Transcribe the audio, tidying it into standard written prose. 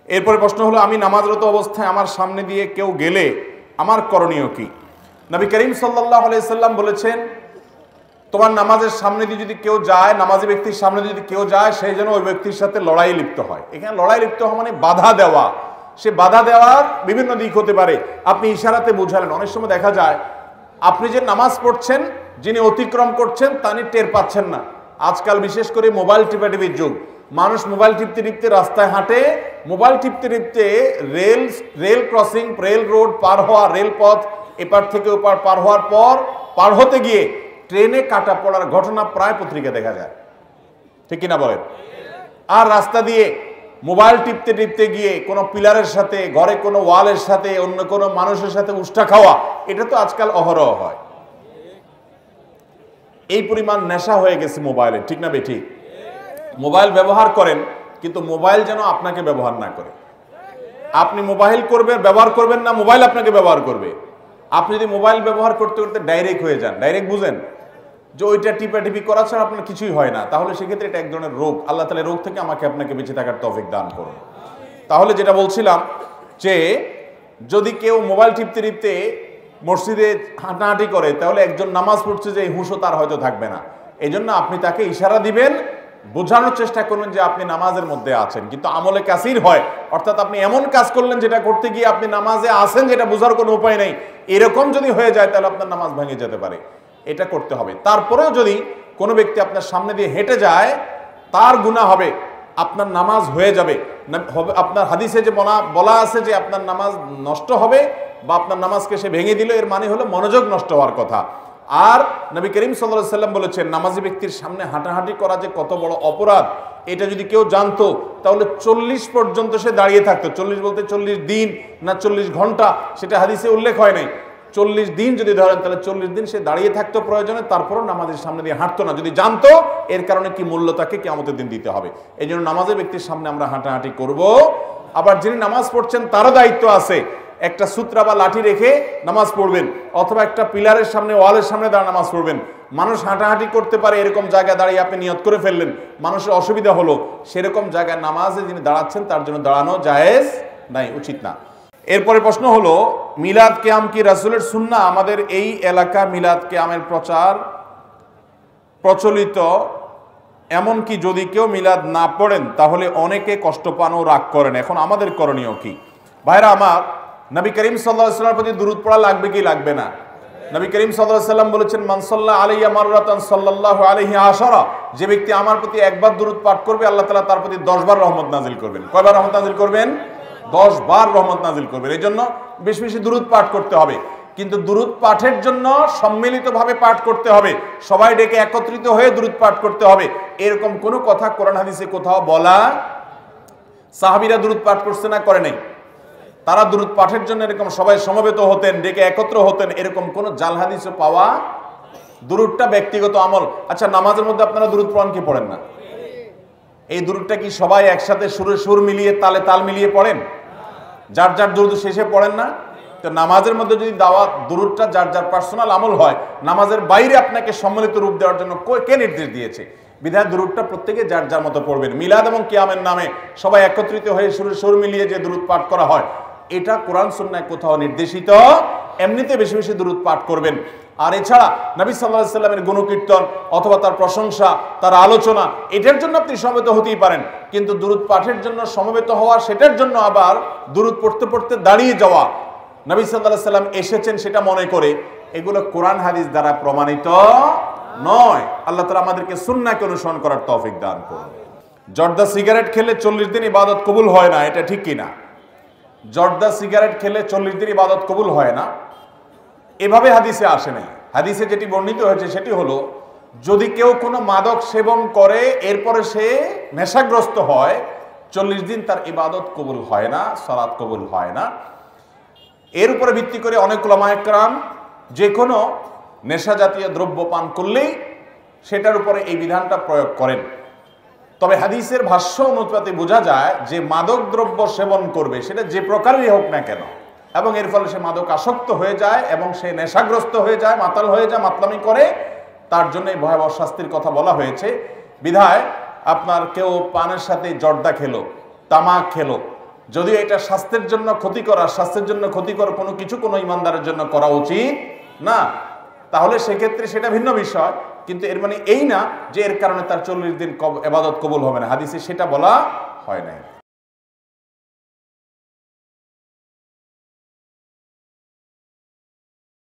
এরপরে প্রশ্ন হলো, আমি নামাজরত অবস্থায় আমার সামনে দিয়ে কেউ গেলে আমার করণীয় কি? নবী করিম সাল্লাল্লাহু আলাইহি সাল্লাম বলেছেন, তোমার নামাজের সামনে দিয়ে যদি কেউ যায়, নামাজি ব্যক্তির সামনে যদি কেউ যায়, সেই যেন ওই ব্যক্তির সাথে লড়াই লিপ্ত হয়। এখানে লড়াই লিপ্ত হওয়া মানে বাধা দেওয়া। সে বাধা দেওয়ার বিভিন্ন দিক হতে পারে। আপনি ইশারাতে বুঝালেন। অনেক সময় দেখা যায় আপনি যে নামাজ পড়ছেন, যিনি অতিক্রম করছেন তিনি টের পাচ্ছেন না। আজকাল বিশেষ করে মোবাইল টিপাটিপির যুগ। মানুষ মোবাইল টিপতে টিপতে রাস্তায় হাঁটে, মোবাইল টিপতে টিপতে রেল ক্রসিং, রেল রোড পার হওয়া, রেলপথ এপার থেকে ওপার পার হওয়ার পর পার হতে গিয়ে ট্রেনে কাটা পড়ার ঘটনা প্রায় পত্রিকা দেখা যায়, ঠিক কিনা বলেন? আর রাস্তা দিয়ে মোবাইল টিপতে টিপতে গিয়ে কোনো পিলারের সাথে, ঘরে কোনো ওয়ালের সাথে, অন্য কোনো মানুষের সাথে উষ্টা খাওয়া, এটা তো আজকাল অহরহ হয়। এই পরিমাণ নেশা হয়ে গেছে মোবাইলে, ঠিক না বেঠিক? মোবাইল ব্যবহার করেন, কিন্তু মোবাইল যেন আপনাকে ব্যবহার না করে। আপনি মোবাইল করবেন, ব্যবহার করবেন না, মোবাইল আপনাকে ব্যবহার করবে। আপনি যদি মোবাইল ব্যবহার করতে করতে ডাইরেক্ট হয়ে যান, ডাইরেক্ট বুঝেন যে ওইটা টিপাটিপি করা ছাড়া আপনার কিছুই হয় না, তাহলে সেক্ষেত্রে এটা এক ধরনের রোগ। আল্লাহ তাআলা রোগ থেকে আমাকে আপনাকে বেঁচে থাকার তৌফিক দান করুন। তাহলে যেটা বলছিলাম যে যদি কেউ মোবাইল টিপতে টিপতে মসজিদে হাঁটাহাঁটি করে, তাহলে একজন নামাজ পড়ছে যে এই হুঁশও তার হয়তো থাকবে না। এই জন্য আপনি তাকে ইশারা দিবেন, বোঝানোর চেষ্টা করবেন যে আপনি নামাজের মধ্যে আছেন, কিন্তু আমলে কাসির হয়, অর্থাৎ আপনি এমন কাজ করলেন যেটা করতে গিয়ে আপনি নামাজে আছেন যেটা বোঝার কোনো উপায় নেই, এরকম যদি হয়ে যায় তাহলে আপনার নামাজ ভেঙে যেতে পারে। এটা করতে হবে। তারপরেও যদি কোনো ব্যক্তি আপনার সামনে দিয়ে হেঁটে যায়, তার গুনাহ হবে, আপনার নামাজ হয়ে যাবে। আপনার হাদিসে যে বলা আছে যে আপনার নামাজ নষ্ট হবে বা আপনার নামাজকে সে ভেঙে দিল, এর মানে হলো মনোযোগ নষ্ট হওয়ার কথা। আর নবী করিম সাল্লাল্লাহু আলাইহি সাল্লাম বলেছেন, নামাজি ব্যক্তির সামনে হাঁটাহাঁটি করা যে কত বড় অপরাধ, এটা যদি কেউ জানতো তাহলে 40 পর্যন্ত সে দাঁড়িয়ে থাকতো। 40 বলতে 40 দিন না 40 ঘন্টা, সেটা হাদিসে উল্লেখ হয় নাই। 40 দিন যদি ধরেন, তাহলে 40 দিন সে দাঁড়িয়ে থাকতো প্রয়োজনে, তারপরও নামাজের সামনে দিয়ে হাঁটতো না, যদি জানতো এর কারণে কি মূল্য তাকে কিয়ামতের দিন দিতে হবে। এই জন্য নামাজের ব্যক্তির সামনে আমরা হাঁটাহাঁটি করব। আবার যিনি নামাজ পড়ছেন তারও দায়িত্ব আছে, একটা সূত্রা বা লাঠি রেখে নামাজ পড়বেন, অথবা একটা পিলারের সামনে, ওয়ালের সামনে দাঁড়া নামাজ পড়বেন। মানুষ হাঁটাহাঁটি করতে পারে এরকম জায়গায় দাঁড়িয়ে আপনি নিয়ত করে ফেললেন, মানুষের অসুবিধা হলো, সেরকম জায়গায় নামাজে যিনি দাঁড়াচ্ছেন তার জন্য দাঁড়ানো জায়েজ নাই, উচিত না। এরপরে প্রশ্ন হলো, মিলাদ কিয়াম কি রাসূলের সুন্নাহ? আমাদের এই এলাকা মিলাদ কিয়ামের প্রচার প্রচলিত, এমনকি যদি কেউ মিলাদ না পড়েন তাহলে অনেকে কষ্ট পান ও রাগ করেন। এখন আমাদের করণীয় কি? ভাইরা আমার, নবী করিম সাল্লাল্লাহু আলাইহি ওয়াসাল্লামের প্রতি দুরূদ পড়া লাগবে কি লাগবে না? নবী করিম সাল্লাল্লাহু আলাইহি ওয়াসাল্লাম বলেছেন, মান সাল্লা আলাইয়া মাররাতান সাল্লাল্লাহু আলাইহি আশারা, যে ব্যক্তি আমার প্রতি একবার দুরূদ পাঠ করবে, আল্লাহ তাআলা তার প্রতি 10 বার রহমত নাজিল করবেন। কয়বার রহমত নাজিল করবেন? 10 বার রহমত নাজিল করবেন। এই জন্য বেশি বেশি দুরূদ পাঠ করতে হবে, কিন্তু দুরূদ পাঠের জন্য সম্মিলিতভাবে পাঠ করতে হবে, সবাই ডেকে একত্রিত হয়ে দুরূদ পাঠ করতে হবে। এরকম কোনো কথা কোরআন হাদিসে কোথাও বলা। সাহাবীরা দুরূদ পাঠ করছে না করে নাই? তারা দুরূদ পাঠের জন্য এরকম সবাই সমবেত হতেন, ডেকে একত্র হতেন, এরকম কোন জাল হাদিসে পাওয়া। দুরূদটা ব্যক্তিগত আমল। আচ্ছা, নামাজের মধ্যে আপনারা দুরূদ পড়েন কি পড়েন না? এই দুরূদটা কি সবাই একসাথে সুরে সুর মিলিয়ে, তালে তাল মিলিয়ে পড়েন? যার যার দুরূদ শেষে পড়েন না? তো নামাজের মধ্যে যদি দাওয়াত দুরূদটা যার যার পার্সোনাল আমল হয়, নামাজের বাইরে আপনাকে সম্মিলিত রূপ দেওয়ার জন্য কে নির্দেশ দিয়েছে? বিধায় দুরূদটা প্রত্যেকে যার যার মতো পড়বেন। মিলাদ এবং কিয়ামের নামে সবাই একত্রিত হয়ে সুরে সুর মিলিয়ে যে দুরূদ পাঠ করা হয়, এটা কোরআন সুন্নাহয় কোথাও নির্দেশিত। এমনিতে বেশি বেশি দুরূদ পাঠ করবেন। আর এছাড়া নবী সাল্লাল্লাহু আলাইহি ওয়াসাল্লামের গুণকীর্তন অথবা তার প্রশংসা, তার আলোচনা, এটার জন্য আপনি সমবেত হতেই পারেন, কিন্তু দুরূদ পাঠের জন্য সমবেত হওয়া, সেটার জন্য আবার দুরূদ পড়তে পড়তে দাঁড়িয়ে যাওয়া, নবী সাল্লাল্লাহু আলাইহি ওয়াসাল্লাম এসেছেন সেটা মনে করে, এগুলো কোরআন হাদিস দ্বারা প্রমাণিত নয়। আল্লাহ তাআলা আমাদেরকে সুন্নাহকে অনুসরণ করার তৌফিক দান করুন। জর্দা সিগারেট খেলে 40 দিন ইবাদত কবুল হয় না, এটা ঠিক কিনা? জর্দা সিগারেট খেলে 40 দিন ইবাদত কবুল হয় না, এভাবে হাদিসে আসে নাই। হাদিসে যেটি বর্ণিত হয়েছে সেটি হলো, যদি কেউ কোনো মাদক সেবন করে এরপরে সে নেশাগ্রস্ত হয়, 40 দিন তার ইবাদত কবুল হয় না, সালাত কবুল হয় না। এর উপরে ভিত্তি করে অনেক উলামায়ে কেরাম যে কোনো নেশা জাতীয় দ্রব্য পান করলেই সেটার উপরে এই বিধানটা প্রয়োগ করেন। তবে হাদিসের ভাষ্য অনুপাতে বোঝা যায় যে মাদক দ্রব্য সেবন করবে, সেটা যে প্রকারেরই হোক না কেন, এবং এর ফলে সে মাদক আসক্ত হয়ে যায় এবং সে নেশাগ্রস্ত হয়ে যায়, মাতাল হয়ে যায়, মাতলামি করে, তার জন্য এই ভয়াবহ শাস্তির কথা বলা হয়েছে। বিধায় আপনার কেউ পানের সাথে জর্দা খেলো, তামাক খেলো, যদিও এটা স্বাস্থ্যের জন্য ক্ষতিকর, আর স্বাস্থ্যের জন্য ক্ষতিকর কোনো কিছু কোনো ইমানদারের জন্য করা উচিত না, তাহলে সেক্ষেত্রে সেটা ভিন্ন বিষয়। কিন্তু এর মানে এই না যে এর কারণে তার 40 দিন ইবাদত কবুল হবে না, হাদিসে সেটা বলা হয় নাই।